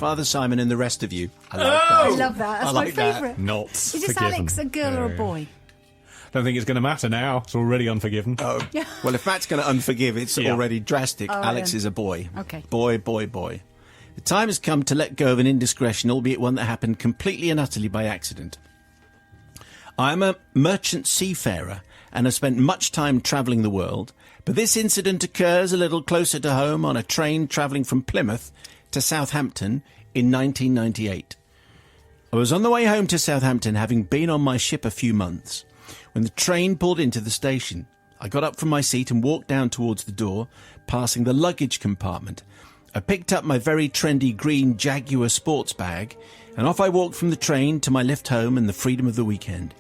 Father Simon and the rest of you. I like that. I love that. That's my favourite. Not Is this forgiven. Alex a girl or a boy? Don't think it's going to matter now. It's already unforgiven. Oh, well, if Matt's going to unforgive, it's already drastic. Oh, Alex is a boy. Okay. Boy, boy, boy. The time has come to let go of an indiscretion, albeit one that happened completely and utterly by accident. I am a merchant seafarer and have spent much time travelling the world, but this incident occurs a little closer to home on a train travelling from Plymouth to Southampton in 1998. I was on the way home to Southampton, having been on my ship a few months, when the train pulled into the station. I got up from my seat and walked down towards the door, passing the luggage compartment. I picked up my very trendy green Jaguar sports bag, and off I walked from the train to my lift home and the freedom of the weekend.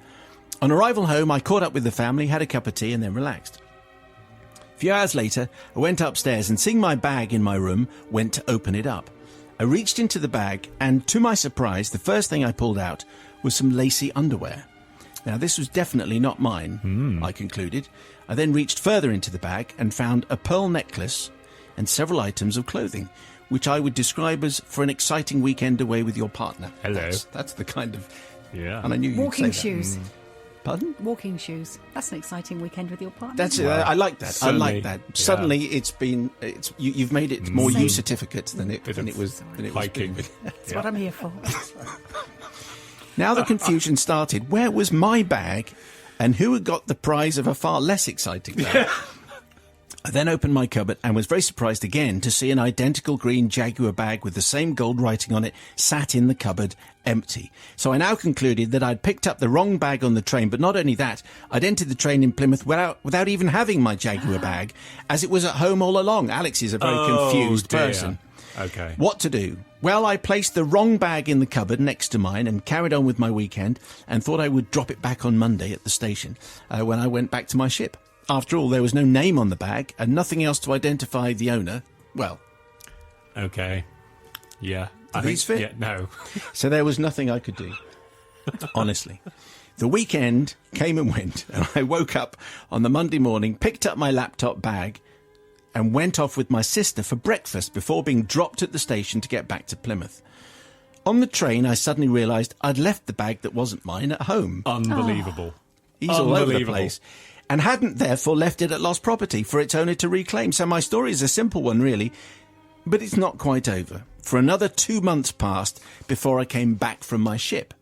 On arrival home, I caught up with the family, had a cup of tea, and then relaxed. A few hours later, I went upstairs and, seeing my bag in my room, went to open it up. I reached into the bag, and to my surprise, the first thing I pulled out was some lacy underwear. Now, this was definitely not mine, I concluded. I then reached further into the bag and found a pearl necklace and several items of clothing, which I would describe as for an exciting weekend away with your partner. Hello. That's the kind of... Yeah. And I knew you'd Walking say that. shoes. Pardon? Walking shoes. That's an exciting weekend with your partner. That's it. I like that. Suddenly, I like that. yeah. Suddenly, you've made it more Same. use certificate than it was. Hiking. That's what I'm here for. Now the confusion started. Where was my bag, and who had got the prize of a far less exciting bag? I then opened my cupboard and was very surprised again to see an identical green Jaguar bag with the same gold writing on it sat in the cupboard, empty. So I now concluded that I'd picked up the wrong bag on the train, but not only that, I'd entered the train in Plymouth without even having my Jaguar bag, as it was at home all along. Alex is a very confused dear. person. Okay. What to do? Well, I placed the wrong bag in the cupboard next to mine and carried on with my weekend, and thought I would drop it back on Monday at the station when I went back to my ship. After all, there was no name on the bag and nothing else to identify the owner. Well... Okay. Yeah. Do these fit? Yeah, no. So there was nothing I could do. Honestly. The weekend came and went, and I woke up on the Monday morning, picked up my laptop bag, and went off with my sister for breakfast before being dropped at the station to get back to Plymouth. On the train, I suddenly realised I'd left the bag that wasn't mine at home. Unbelievable. He's all over the place. And hadn't therefore left it at lost property for its owner to reclaim. So my story is a simple one, really, but it's not quite over. For another 2 months passed before I came back from my ship.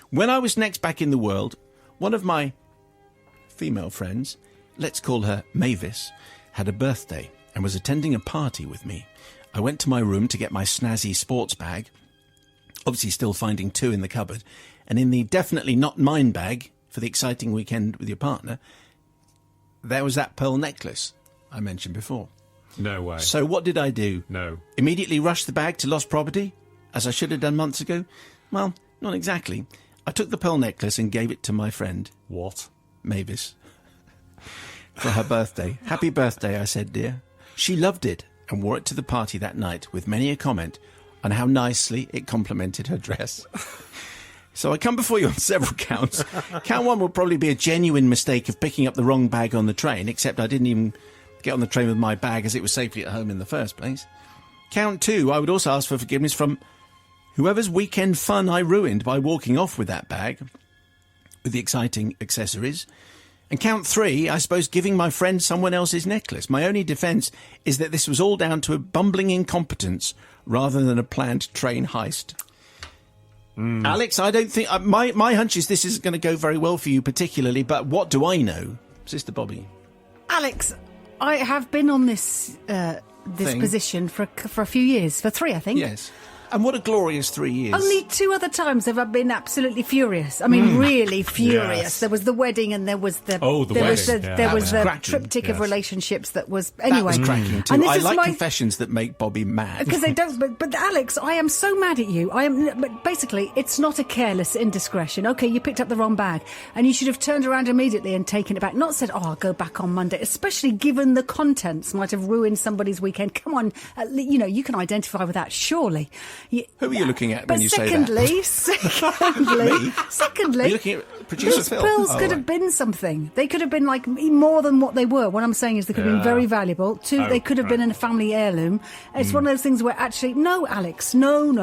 When I was next back in the world, one of my female friends, let's call her Mavis, had a birthday and was attending a party with me. I went to my room to get my snazzy sports bag, obviously still finding two in the cupboard, and in the definitely not mine bag for the exciting weekend with your partner, there was that pearl necklace I mentioned before. No way. So what did I do? No. Immediately rush the bag to lost property, as I should have done months ago? Well, not exactly. I took the pearl necklace and gave it to my friend. What? Mavis. For her birthday. Happy birthday, I said, dear. She loved it and wore it to the party that night with many a comment on how nicely it complemented her dress. So I come before you on several counts. Count one will probably be a genuine mistake of picking up the wrong bag on the train, except I didn't even get on the train with my bag as it was safely at home in the first place. Count two, I would also ask for forgiveness from whoever's weekend fun I ruined by walking off with that bag, with the exciting accessories. And count three, I suppose giving my friend someone else's necklace. My only defence is that this was all down to a bumbling incompetence rather than a planned train heist. Alex, I don't think... my hunch is this isn't going to go very well for you particularly, but what do I know? Sister Bobby. Alex, I have been on this position for a few years, for 3, I think. Yes. And what a glorious 3 years. Only 2 other times have I been absolutely furious. I mean, really furious. Yes. There was the wedding and there was the... Oh, the there wedding. Was the, Yeah. there That was was the cracking. triptych of Yes. relationships that was... Anyway. That was cracking too. And this I is like my... confessions that make Bobby mad. Because they don't... But Alex, I am so mad at you. But basically, it's not a careless indiscretion. OK, you picked up the wrong bag and you should have turned around immediately and taken it back. Not said, I'll go back on Monday, especially given the contents might have ruined somebody's weekend. Come on, you can identify with that, surely. Who are you looking at but when you say that? secondly, Me? secondly, Are you looking at producer those Phil? pearls Oh, could have been something. They could have been like more than what they were. What I'm saying is they could have been very valuable. Two, they could have been in a family heirloom. It's one of those things where actually, no, Alex, no. I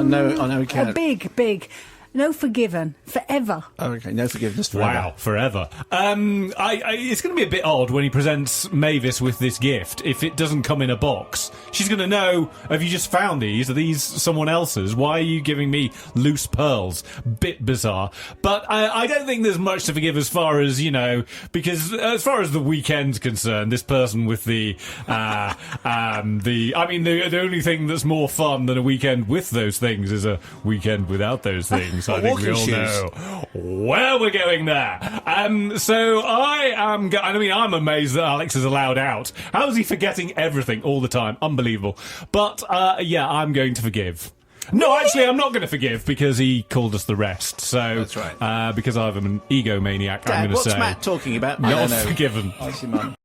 know we can't. Big. No forgiven. Forever. Oh, okay, no forgiveness forever. Wow, forever. It's going to be a bit odd when he presents Mavis with this gift. If it doesn't come in a box, she's going to know, have you just found these? Are these someone else's? Why are you giving me loose pearls? Bit bizarre. But I don't think there's much to forgive as far as, because as far as the weekend's concerned, this person with the only thing that's more fun than a weekend with those things is a weekend without those things. I think we all know where we're going there. So I'm amazed that Alex is allowed out. How is he forgetting everything all the time? Unbelievable. But, I'm going to forgive. No, actually, I'm not going to forgive because he called us the rest. So that's right. Because I'm an egomaniac, Dad, I'm going to say... what's Matt talking about? Not forgiven. I see, Mum.